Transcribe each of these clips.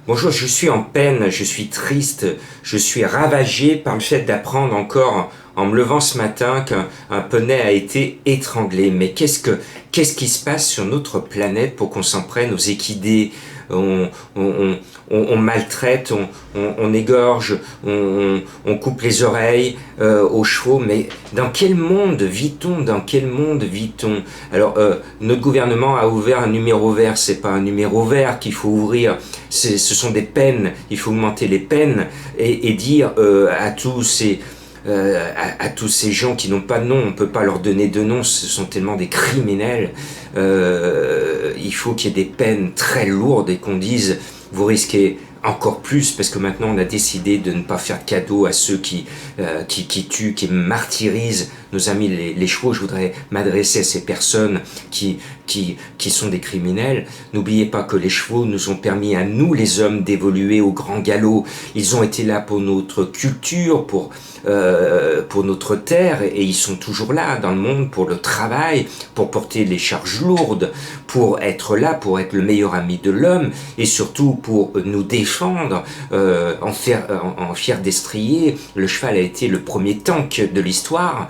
Bonjour, je suis en peine, je suis triste, je suis ravagé par le fait d'apprendre encore en me levant ce matin qu'un poney a été étranglé. Mais qu'est-ce qui se passe sur notre planète pour qu'on s'en prenne aux équidés? On maltraite, on égorge, on coupe les oreilles aux chevaux. Mais dans quel monde vit-on? Dans quel monde vit-on? Alors, notre gouvernement a ouvert un numéro vert. C'est pas un numéro vert qu'il faut ouvrir. Ce sont des peines. Il faut augmenter les peines et dire à tous ces gens qui n'ont pas de nom, on ne peut pas leur donner de nom, ce sont tellement des criminels. Il faut qu'il y ait des peines très lourdes et qu'on dise vous risquez encore plus, parce que maintenant on a décidé de ne pas faire de cadeaux à ceux qui tuent, qui martyrisent nos amis les chevaux. Je voudrais m'adresser à ces personnes qui sont des criminels. N'oubliez pas que les chevaux nous ont permis à nous les hommes d'évoluer au grand galop. Ils ont été là pour notre culture, pour notre terre, et ils sont toujours là dans le monde pour le travail, pour porter les charges lourdes, pour être là, pour être le meilleur ami de l'homme, et surtout pour nous défendre en fier destrier. Le cheval a été le premier tank de l'histoire.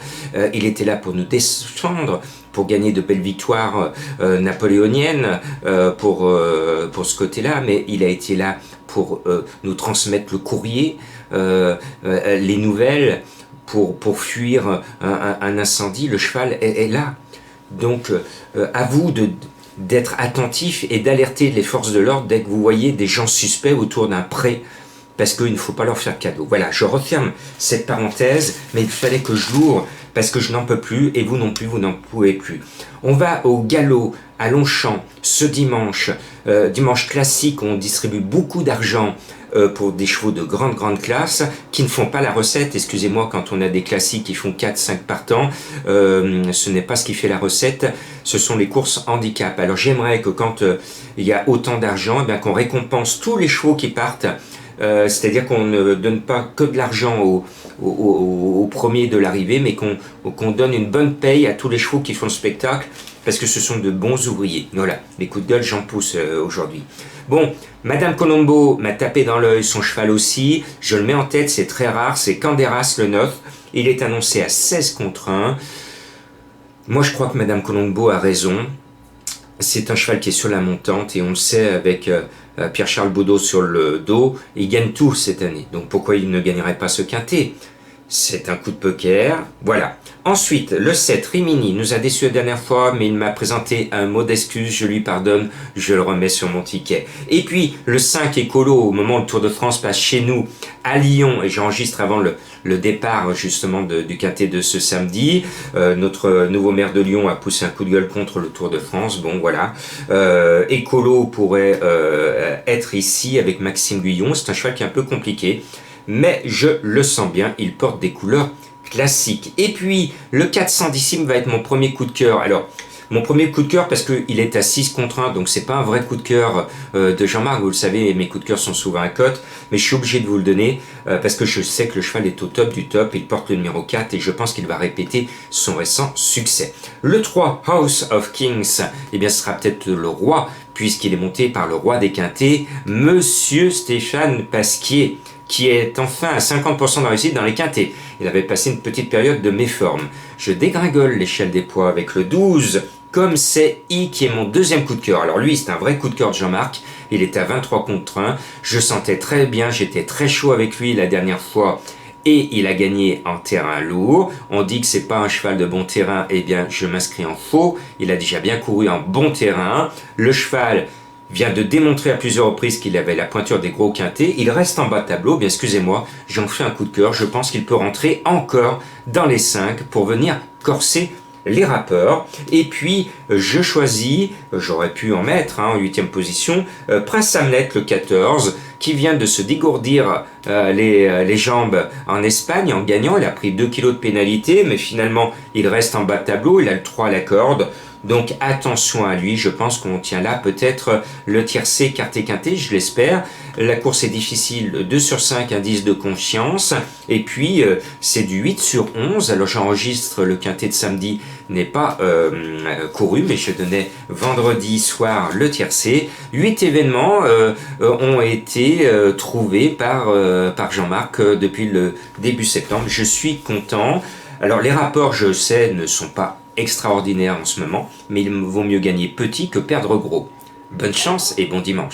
Il était là pour nous défendre, pour gagner de belles victoires napoléoniennes pour ce côté-là, mais il a été là pour nous transmettre le courrier, les nouvelles, pour fuir un incendie. Le cheval est là. Donc à vous d'être attentifs et d'alerter les forces de l'ordre dès que vous voyez des gens suspects autour d'un pré, parce qu'il ne faut pas leur faire cadeau. Voilà, je referme cette parenthèse, mais il fallait que je l'ouvre parce que je n'en peux plus, et vous non plus, vous n'en pouvez plus. On va au galop à Longchamp ce dimanche, dimanche classique, on distribue beaucoup d'argent pour des chevaux de grande classe qui ne font pas la recette. Excusez-moi, quand on a des classiques qui font 4-5 partants, ce n'est pas ce qui fait la recette, ce sont les courses handicap. Alors j'aimerais que quand il y a autant d'argent, eh bien qu'on récompense tous les chevaux qui partent, c'est-à-dire qu'on ne donne pas que de l'argent au premier de l'arrivée, mais qu'on donne une bonne paye à tous les chevaux qui font le spectacle, parce que ce sont de bons ouvriers. Voilà, les coups de gueule, j'en pousse aujourd'hui. Bon, Madame Colombo m'a tapé dans l'œil, son cheval aussi, je le mets en tête, c'est très rare, c'est Canderas le 9, il est annoncé à 16 contre 1. Moi je crois que Madame Colombo a raison, c'est un cheval qui est sur la montante, et on le sait avec Pierre-Charles Baudot sur le dos, il gagne tout cette année, donc pourquoi il ne gagnerait pas ce quintet? C'est un coup de poker, voilà. Ensuite, le 7, Rimini, nous a déçus la dernière fois, mais il m'a présenté un mot d'excuse, je lui pardonne, je le remets sur mon ticket. Et puis, le 5, Écolo, au moment où le Tour de France passe chez nous, à Lyon, et j'enregistre avant le départ justement du quintet de ce samedi. Notre nouveau maire de Lyon a poussé un coup de gueule contre le Tour de France, bon voilà. Écolo pourrait être ici avec Maxime Guyon, c'est un cheval qui est un peu compliqué, mais je le sens bien, il porte des couleurs classiques. Et puis, le 410ime va être mon premier coup de cœur. Alors, mon premier coup de cœur parce qu'il est à 6 contre 1, donc c'est pas un vrai coup de cœur de Jean-Marc, vous le savez, mes coups de cœur sont souvent à cote, mais je suis obligé de vous le donner parce que je sais que le cheval est au top du top, il porte le numéro 4 et je pense qu'il va répéter son récent succès. Le 3, House of Kings, eh bien ce sera peut-être le roi, puisqu'il est monté par le roi des quintets, Monsieur Stéphane Pasquier, qui est enfin à 50% de réussite dans les quintets. Il avait passé une petite période de méforme. Je dégringole l'échelle des poids avec le 12, comme c'est I, qui est mon deuxième coup de cœur. Alors lui, c'est un vrai coup de cœur de Jean-Marc. Il était à 23 contre 1. Je sentais très bien, j'étais très chaud avec lui la dernière fois. Et il a gagné en terrain lourd. On dit que c'est pas un cheval de bon terrain. Eh bien, je m'inscris en faux. Il a déjà bien couru en bon terrain. Le cheval vient de démontrer à plusieurs reprises qu'il avait la pointure des gros quintets. Il reste en bas de tableau, bien excusez-moi, j'en fais un coup de cœur. Je pense qu'il peut rentrer encore dans les 5 pour venir corser les rappeurs. Et puis, je choisis, j'aurais pu en mettre en 8e position, Prince Hamlet, le 14, qui vient de se dégourdir les jambes en Espagne en gagnant. Il a pris 2 kilos de pénalité, mais finalement, il reste en bas de tableau. Il a le 3 à la corde. Donc attention à lui, je pense qu'on tient là peut-être le tiercé quarté quinté, je l'espère. La course est difficile, 2 sur 5, indice de confiance. Et puis c'est du 8 sur 11. Alors j'enregistre le quinté de samedi, n'est pas couru, mais je donnais vendredi soir le tiercé. 8 événements ont été trouvés par Jean-Marc depuis le début septembre. Je suis content. Alors les rapports, je sais, ne sont pas extraordinaires en ce moment, mais il vaut mieux gagner petit que perdre gros. Bonne chance et bon dimanche.